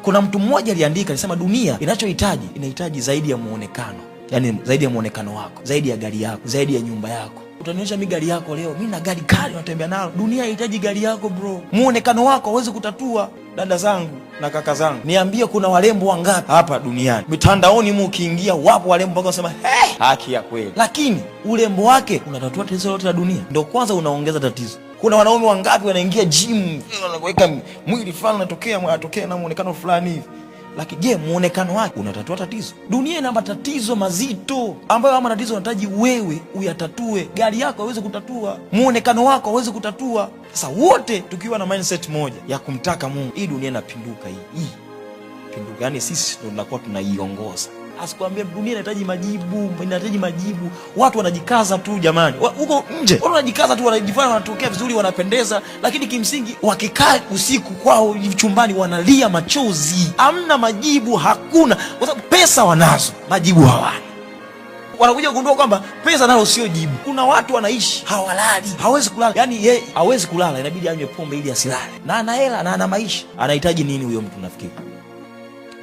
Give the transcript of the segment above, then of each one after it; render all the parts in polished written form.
Kuna mtu mmoja aliandika, alisema dunia inahitaji zaidi ya muonekano. Yaani zaidi ya muonekano wako, zaidi ya gari yako, zaidi ya nyumba yako. Utanionyesha mimi gari yako leo, mimi na gari kali natembea nalo. Dunia inahitaji gari yako bro. Muonekano wako hauwezi kutatua. Dada zangu na kaka zangu, niambie kuna warembo wangapi hapa duniani? Mitandaoni ukiingia wapo warembo mpaka unasema haki ya kweli. Lakini urembo wake unatatua tatizo lote la dunia? Ndio kwanza unaongeza tatizo. Kuna wanaume wangapi wanaingia gym, wanaweka mwili fulani unatokea na muonekano fulani hivi. Lakini je, muonekano wake unatatua tatizo? Dunia ina matatizo mazito ambayo ama matatizo unahitaji wewe uyatatue. Gari yako haiwezi kutatua, muonekano wako hauwezi kutatua. Sasa wote tukiwa na mindset moja ya kumtaka Mungu, hii dunia inapinduka hii pinduka. Yaani sisi ndio tunakuwa tunaiongoza. Asikwambia dunia inahitaji majibu. Watu wanajikaza tu jamani. Huko nje watu wanajikaza tu, wanajifanya wanatokea vizuri, wanapendeza, lakini kimsingi wakikaa usiku kwao chumbani wanalia machozi. Hamna majibu, hakuna. Kwa sababu pesa wanazo, majibu hawana. Wanakuja kugundua kwamba pesa nalo sio jibu. Kuna watu wanaishi hawalali, hawezi kulala. Yaani yeye hawezi kulala, inabidi anywe pombe ili asilale. Na ana hela na ana maisha. Anahitaji nini huyo mtu nafikiri?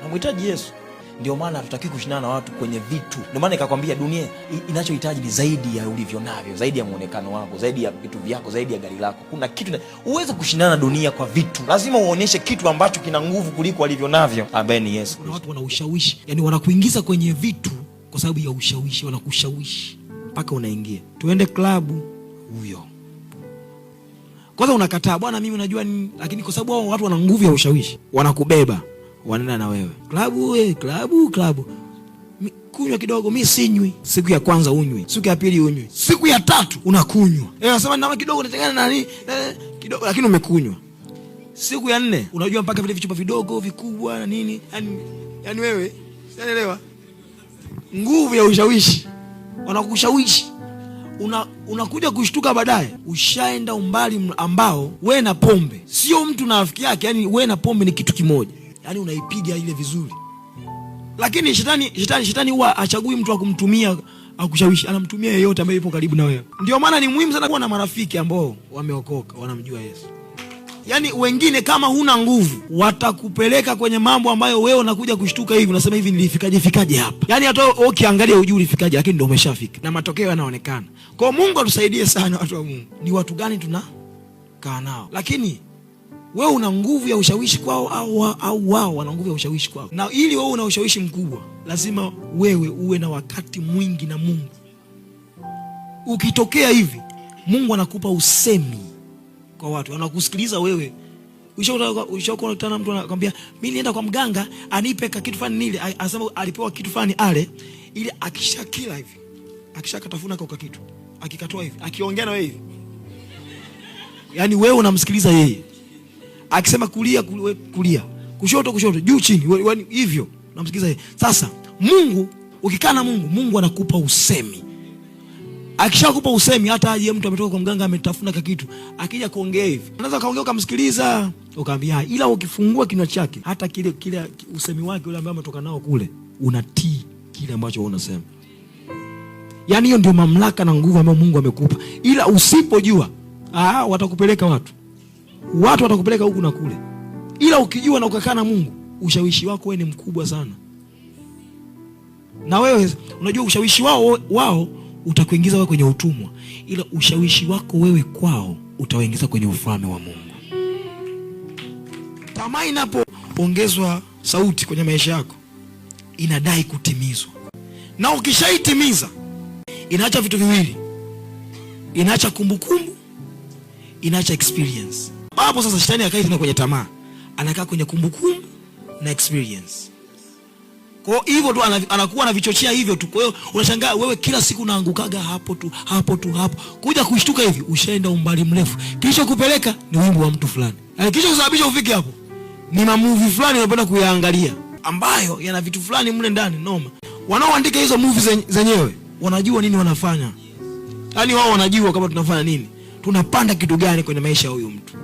Anamhitaji Yesu. Ndio maana hatutaki kushindana na watu kwenye vitu. Ndio maana nikakwambia dunia inachohitaji ni zaidi ya ulivyo navyo, zaidi ya muonekano wako, zaidi ya vitu vyako, zaidi ya gari lako. Kuna kitu uweze kushindana na dunia kwa vitu. Lazima uonyeshe kitu ambacho kina nguvu kuliko walivyo navyo, ambaye ni Yesu. Kuna watu wana ushawishi, yani wanakuingiza kwenye vitu kwa sababu ya ushawishi, wanakushawishi mpaka unaingia. Tuende klabu, huyo. Kwanza unakataa, bwana mimi unajua nini, lakini kwa sababu hao watu wana nguvu ya ushawishi, wanakubeba. Wanaenda na wewe klabu. Kunywa kidogo, mimi sinywi. Siku ya kwanza unywi, siku ya pili unywi, siku ya tatu unakunywa. Unasema na kidogo natengana nani kidogo, lakini umekunywa. Siku ya 4 unajua mpaka vile vichupa vidogo vikubwa na nini. Yani wewe unaelewa nguvu ya ushawishi. Wanakushawishi, unakuja kushtuka baadaye ushaenda umbali ambao wewe na pombe sio mtu na rafiki yake. Yani wewe na pombe ni kitu kimoja. Yani unaipiga ile vizuri. Lakini shetani huwa achagui mtu wa kumtumia akushawishi, anamtumia yeyote ambaye yupo karibu na wewe. Ndio maana ni muhimu sana kuwa na marafiki ambao wameokoka, wanamjua Yesu. Yani wengine kama huna nguvu watakupeleka kwenye mambo ambayo wewe unakuja kushtuka hivi, unasema hivi nilifikaje hapa. Yani hata ukiangalia hujui ulifikaje, lakini ndio umeshafika na matokeo yanaonekana. Kwa Mungu atusaidie sana watu wa Mungu. Ni watu gani tunakaa nao? Lakini wewe una nguvu ya ushawishi kwao au wao wana nguvu ya ushawishi kwao. Na ili wewe una ushawishi mkubwa, lazima wewe uwe na wakati mwingi na Mungu. Ukitokea hivi, Mungu anakupa usemi kwa watu, anakusikiliza wewe. Ushakuwa na mtu anakuambia, mimi nienda kwa mganga anipe kitu fulani nile, anasema alipewa kitu fulani ale, ili akishakila hivi, akishakatafuna kwa kitu, akikatoa hivi, akiongea na wewe hivi. Yaani wewe unamsikiliza yeye. Akisema kulia, kushoto, juu chini, hivyo unamsikiliza yeye. Sasa Mungu, ukikaa na Mungu anakupa usemi. Akishakupa usemi, hata aje mtu ametoka kwa mganga ametafuna kitu, akija kuongea hivi, unaweza kaongea ukamsikiliza, ukamwambia, ila ukifungua kinywa chake, hata kile usemi wake ule ambao ametoka nao kule, unatii kile ambacho wewe unasema. Yaani hiyo ndio mamlaka na nguvu ambayo Mungu amekupa. Ila usipojua, watakupeleka watu watakupeleka huku na kule. Ila ukijua na ukakaa na Mungu, ushawishi wako wewe ni mkubwa sana. Na wewe unajua ushawishi wao utakuingiza wewe kwenye utumwa, ila ushawishi wako wewe kwao utawaingiza kwenye ufalme wa Mungu. Tamaa inapoongezwa sauti kwenye maisha yako, inadai kutimizwa. Na ukishaitimiza, inaacha vitu viwili. Inaacha kumbukumbu, inaacha experience. Hapo sasa shetani hakai tena kwenye tamaa, anakaa kwenye kumbukumbu na experience. Kwa hivyo tu anakuwa anavichochea hivyo tu. Kwa hiyo unashangaa wewe kila siku unaangukaga hapo tu. Kuja kushtuka hivi ushaenda umbali mrefu. Kisha kupeleka ni wimbo wa mtu fulani. Na kisha kusababisha ufike hapo ni movie fulani unapenda kuyaangalia ambayo yana vitu fulani mle ndani noma. Wanaoandika hizo movie zenyewe wanajua nini wanafanya. Yaani wao wanajua kama tunafanya nini. Tunapanda kitu gani kwenye maisha ya huyo mtu.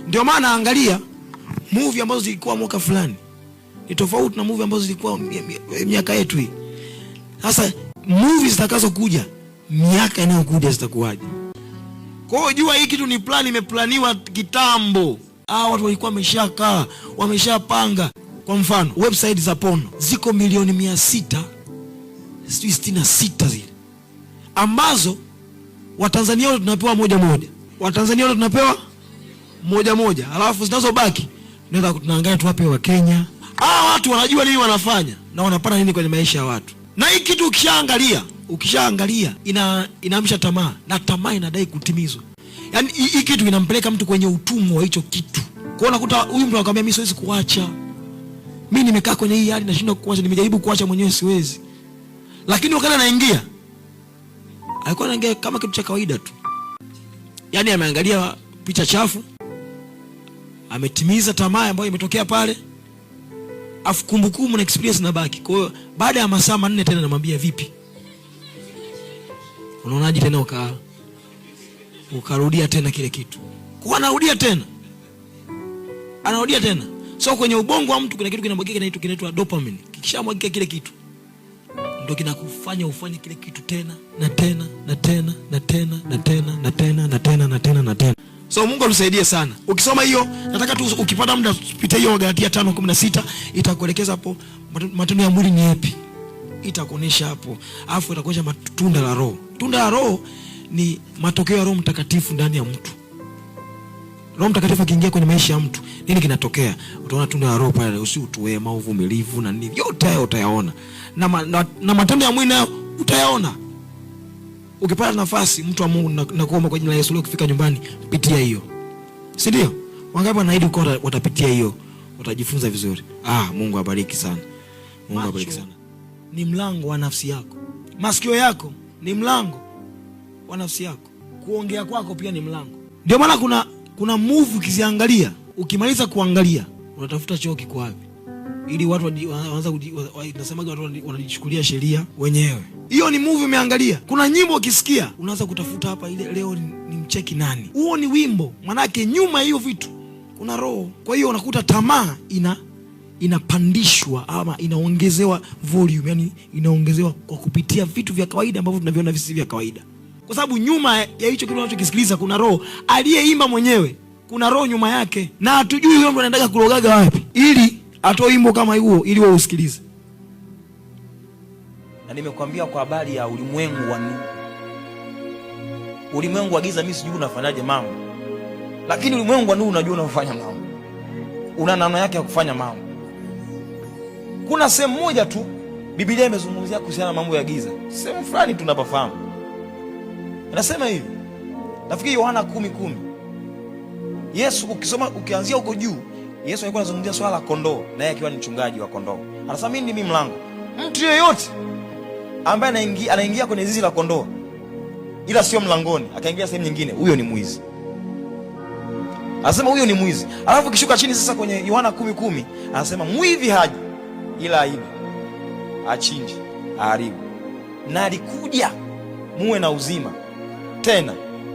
Ndio maana angalia movie ambazo zilikuwa mwaka fulani ni tofauti na movie ambazo zilikuwa miaka yetu hii. Sasa movies zitakazokuja miaka inayokuja zitakuwaje? Kwa hiyo jua hii kitu ni plan, imeplaniwa kitambo. Watu walikuwa wameshakaa, wameshapanga. Kwa mfano, website za porno ziko milioni 666 zile, ambazo Watanzania wote tunapewa moja moja. Watanzania wote tunapewa moja moja. Alafu zinazobaki tunaangalia tuwape wa Kenya. Watu wanajua nini wanafanya na wanapata nini kwenye maisha ya watu. Na hii kitu ukishaangalia inaamsha tamaa, na tamaa inadai kutimizwa. Yaani hii kitu inampeleka mtu kwenye utumwa wa hicho kitu. Kwa unakuta huyu mtu anakuambia mimi siwezi kuacha. Mimi nimekaa kwenye hii hali nashindwa kuacha, nimejaribu kuacha mwenyewe siwezi. Lakini wakati anaingia, alikuwa anaingia kama kitu cha kawaida tu. Yaani ameangalia picha chafu, ametimiza tamaa ambayo imetokea pale. Afu kumbukumbu na experience na baki. Kwa hiyo baada ya masaa 4 tena namwambia vipi? Unaonaje tena ukarudia tena kile kitu. Kwa anarudia tena. So kwenye ubongo wa mtu kuna kitu kinamwagika kinaitwa dopamine. Kikishamwagika kile kitu, ndio kinakufanya ufanye kile kitu tena na tena na tena na tena na tena na tena na tena na tena na tena. So Mungu atusaidie sana. Ukisoma hiyo, nataka tu ukipata muda tupite hiyo Wagalatia 5:16, itakuelekeza hapo matendo ya mwili ni yapi. Itakuonesha hapo. Alafu itakuonyesha matunda la Roho. Tunda la Roho ni matokeo ya Roho Mtakatifu ndani ya mtu. Roho Mtakatifu akiingia kwenye maisha ya mtu, nini kinatokea? Utaona tunda la Roho pale, usiutuwema, uvumilivu na nini. Yote hayo utayaona. Na matendo ya mwili nayo utayaona. Ukipata nafasi, mtu wa Mungu, na kuomba kwa jina la Yesu, leo ukifika nyumbani pitia hiyo. Si ndio? Wangapi wanaahidi uko watapitia hiyo, watajifunza vizuri. Mungu abariki sana. Mungu abariki sana. Ni mlango wa nafsi yako. Masikio yako ni mlango wa nafsi yako. Kuongea kwako pia ni mlango. Ndio maana kuna movie ukiziangalia, ukimaliza kuangalia, unatafuta choo kiko wapi. Ili watu wanaanza nasemaga watu wanajichukulia sheria wenyewe. Hiyo ni movie umeangalia. Kuna nyimbo ukisikia, unaanza kutafuta hapa ile leo ni mcheki nani. Huo ni wimbo. Manake nyuma hiyo vitu kuna roho. Kwa hiyo unakuta tamaa inapandishwa ama inaongezewa volume, yani inaongezewa kwa kupitia vitu vya kawaida ambavyo tunaviona visi vya kawaida. Kwa sababu nyuma ya hicho kitu unachokisikiliza kuna roho. Aliyeimba mwenyewe kuna roho nyuma yake. Na hatujui huyo mtu anaendaga kurogaga wapi ili atoe wimbo kama huo ili wewe usikilize. Na nimekuambia kwa habari ya ulimwengu wa nuru. Ulimwengu wa giza mimi sijui unafanyaje mambo. Lakini ulimwengu wa nuru unajua unafanya mambo. Una namna yake ya kufanya mambo. Kuna sehemu moja tu Biblia imezungumzia kuhusiana na mambo ya giza. Sehemu fulani tunapafahamu. Anasema hivi. Nafikiri Yohana 10:10. Yesu ukisoma ukianzia huko juu, Yesu alikuwa anazungumzia swala la kondoo, naye akiwa ni mchungaji wa kondoo. Anasema mimi ndimi mlango. Mtu yeyote ambaye anaingia kwenye zizi la kondoo ila sio mlangoni, akaingia sehemu nyingine, huyo ni mwizi. Anasema huyo ni mwizi. Alafu kishuka chini sasa kwenye Yohana 10:10, anasema mwivi haji ila aibe, achinje, aharibu. Na alikuja muwe na uzima, tena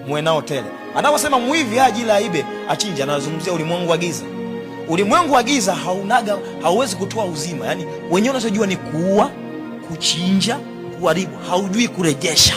muwe nao tele. Anaposema mwivi haji ila aibe, achinje, anazungumzia ulimwengu wa giza. Ulimwengu wa giza hauwezi kutoa uzima. Yaani wenyewe unachojua ni kuua, kuchinja, kuharibu, haujui kurejesha.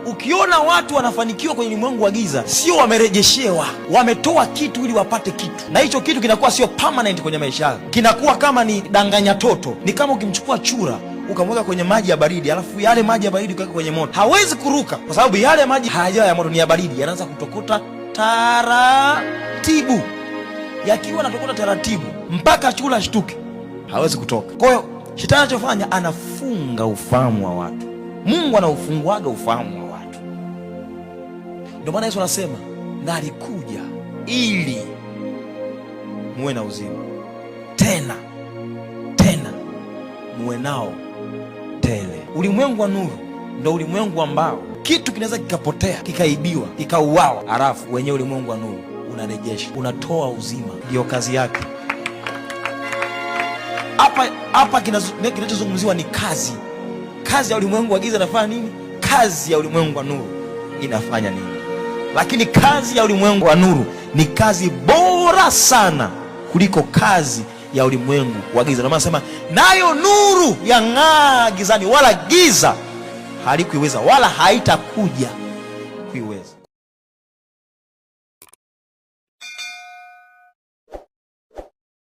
Ukiona watu wanafanikiwa kwenye ulimwengu wa giza, sio wamerejeshewa, wametoa kitu ili wapate kitu. Na hicho kitu kinakuwa sio permanent kwenye maisha yao. Kinakuwa kama ni danganya toto. Ni kama ukimchukua chura ukamweka kwenye maji ya baridi, alafu yale maji ya baridi ukaweka kwenye moto. Hawezi kuruka kwa sababu yale maji hayajawa ya moto, ni ya baridi. Yanaanza kutokota taratibu. Yakiwa anatokota taratibu mpaka chura shtuke, hawezi kutoka. Kwa hiyo shetani anachofanya, anafunga ufahamu wa watu. Mungu anaufunguaga ufahamu wa watu. Ndio maana Yesu anasema, na alikuja ili muwe na uzima, tena muwe nao tele. Ulimwengu wa nuru ndio ulimwengu ambao kitu kinaweza kikapotea, kikaibiwa, kikauawa, halafu wenyewe ulimwengu wa nuru unarejesha, unatoa uzima. Ndio kazi yake. Hapa kinachozungumziwa ni kazi. Kazi ya ulimwengu wa giza inafanya nini? Kazi ya ulimwengu wa nuru inafanya nini? Lakini kazi ya ulimwengu wa nuru ni kazi bora sana kuliko kazi ya ulimwengu wa giza. Ndio maana nasema nayo nuru yang'aa gizani, wala giza halikuiweza wala haitakuja kuiweza.